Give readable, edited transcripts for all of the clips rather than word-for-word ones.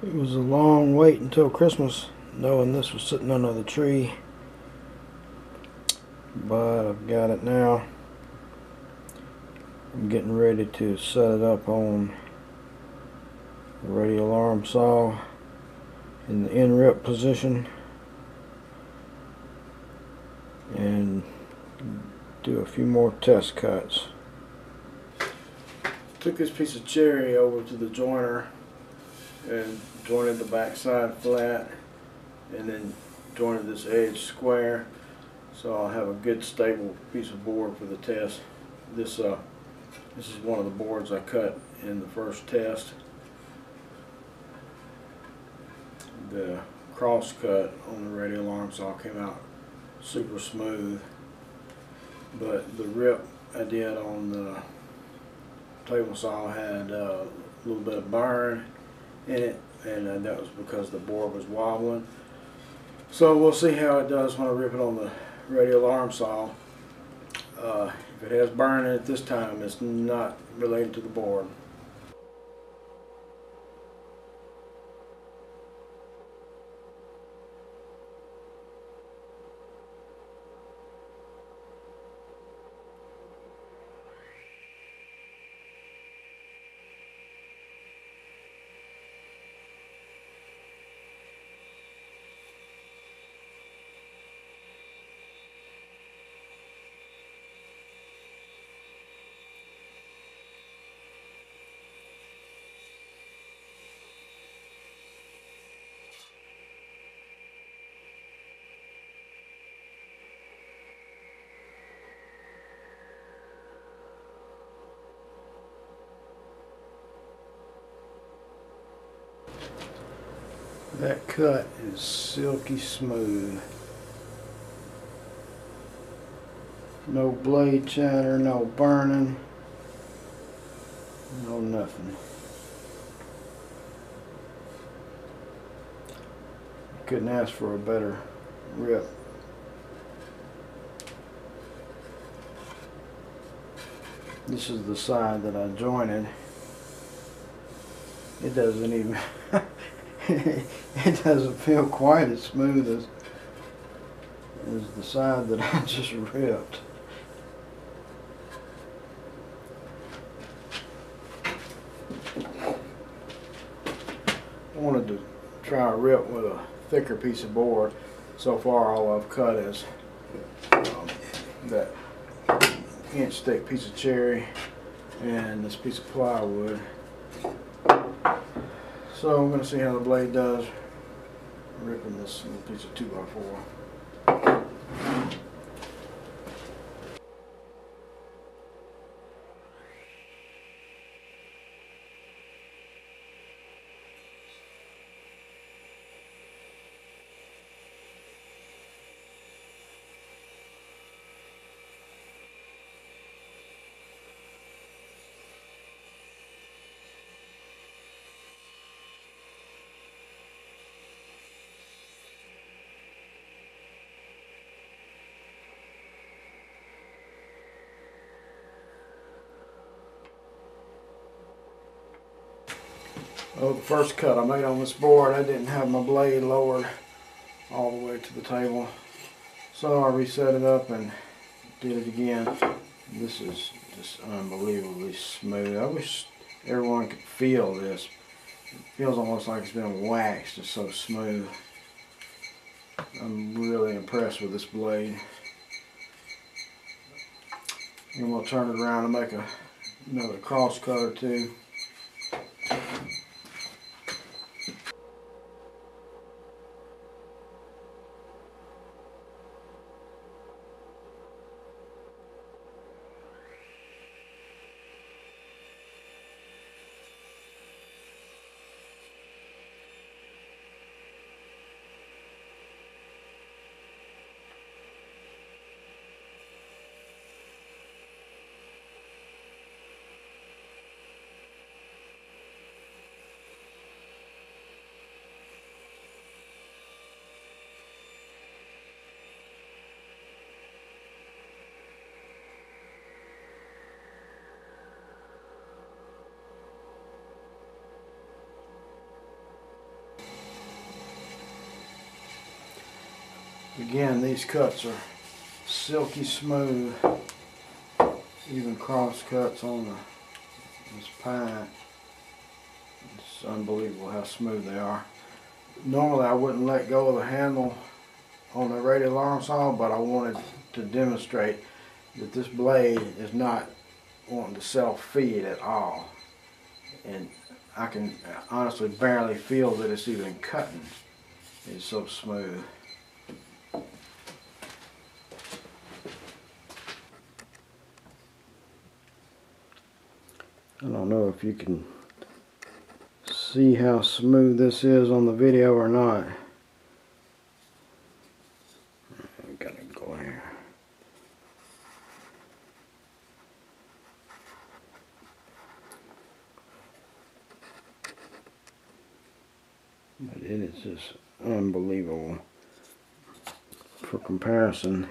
It was a long wait until Christmas, knowing this was sitting under the tree, but I've got it now. I'm getting ready to set it up on the radial arm saw in the end rip position and do a few more test cuts. Took this piece of cherry over to the joiner and jointed the back side flat and then jointed this edge square, so I'll have a good stable piece of board for the test. This is one of the boards I cut in the first test. The crosscut on the radial arm saw came out super smooth, but the rip I did on the table saw had a little bit of burn in it, and that was because the board was wobbling. So we'll see how it does when I rip it on the radial arm saw. If it has burn in it this time, it's not related to the board. That cut is silky smooth. No blade chatter, no burning, no nothing. Couldn't ask for a better rip. This is the side that I jointed. It doesn't even it doesn't feel quite as smooth as the side that I just ripped. I wanted to try a rip with a thicker piece of board. So far all I've cut is that inch thick piece of cherry and this piece of plywood. So I'm going to see how the blade does ripping this little piece of 2x4. Oh, the first cut I made on this board, I didn't have my blade lowered all the way to the table. So I reset it up and did it again. This is just unbelievably smooth. I wish everyone could feel this. It feels almost like it's been waxed. It's so smooth. I'm really impressed with this blade. And we'll turn it around and make another cross cut or two. Again, these cuts are silky smooth. Even cross cuts on this pine. It's unbelievable how smooth they are. Normally I wouldn't let go of the handle on the radial arm saw, but I wanted to demonstrate that this blade is not wanting to self-feed at all. And I can honestly barely feel that it's even cutting. It's so smooth. I don't know if you can see how smooth this is on the video or not. I gotta go here. But it is just unbelievable. For comparison,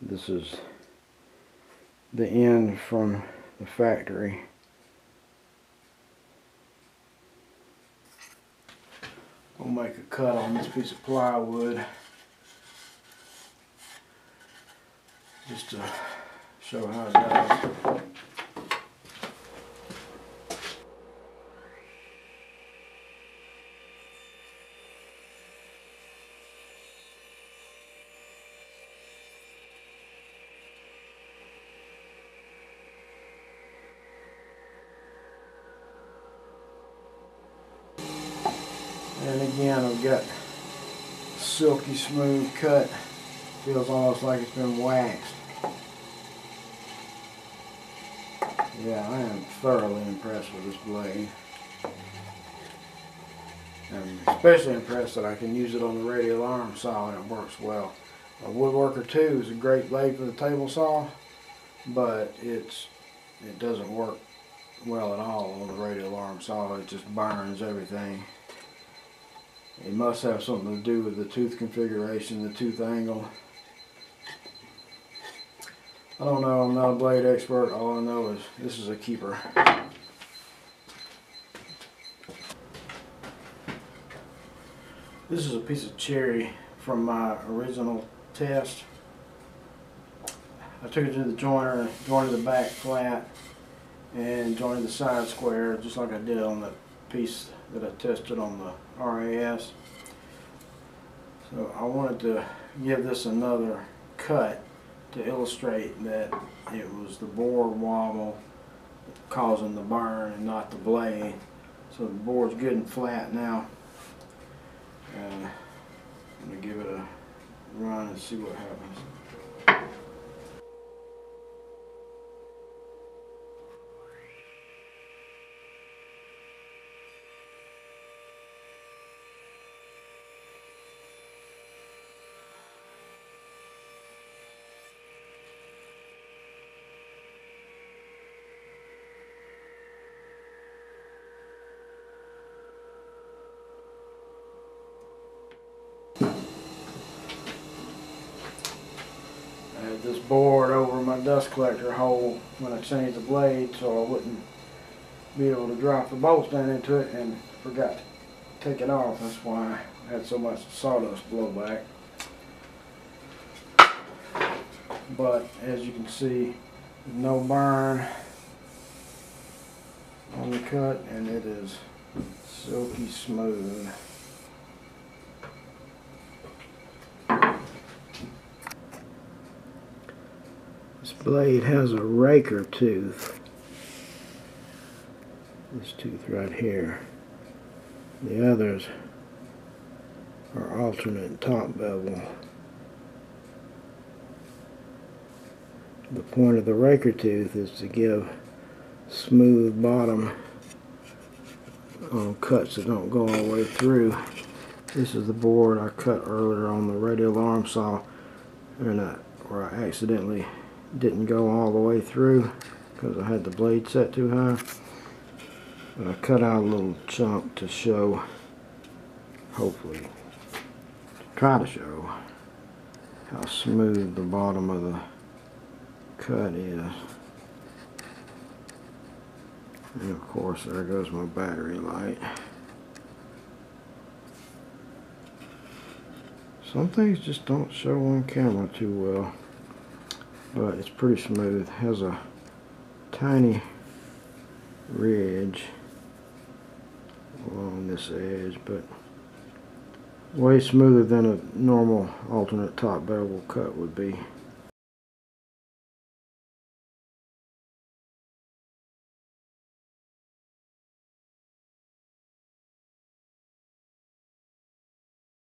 this is the end from the factory. I'll make a cut on this piece of plywood just to show how it does. And again, I've got silky smooth cut. Feels almost like it's been waxed. Yeah, I am thoroughly impressed with this blade. I'm especially impressed that I can use it on the radial arm saw and it works well. A Woodworker 2 is a great blade for the table saw, but it doesn't work well at all on the radial arm saw. It just burns everything. It must have something to do with the tooth configuration, the tooth angle. I don't know, I'm not a blade expert. All I know is this is a keeper. This is a piece of cherry from my original test. I took it to the joiner, jointed the back flat, and jointed the side square just like I did on the piece that I tested on the RAS. So I wanted to give this another cut to illustrate that it was the board wobble causing the burn and not the blade. So the board's good and flat now. I'm going to give it a run and see what happens. I had this board over my dust collector hole when I changed the blade so I wouldn't be able to drop the bolts down into it, and forgot to take it off. That's why I had so much sawdust blowback. But as you can see, no burn on the cut, and it is silky smooth. This blade has a raker tooth. This tooth right here. The others are alternate top bevel. The point of the raker tooth is to give smooth bottom on cuts that don't go all the way through. This is the board I cut earlier on the radial arm saw, where I accidentally didn't go all the way through because I had the blade set too high. But I cut out a little chunk to show, hopefully, try to show how smooth the bottom of the cut is. And of course, there goes my battery light. Some things just don't show on camera too well, but it's pretty smooth. Has a tiny ridge along this edge, but way smoother than a normal alternate top bevel cut would be.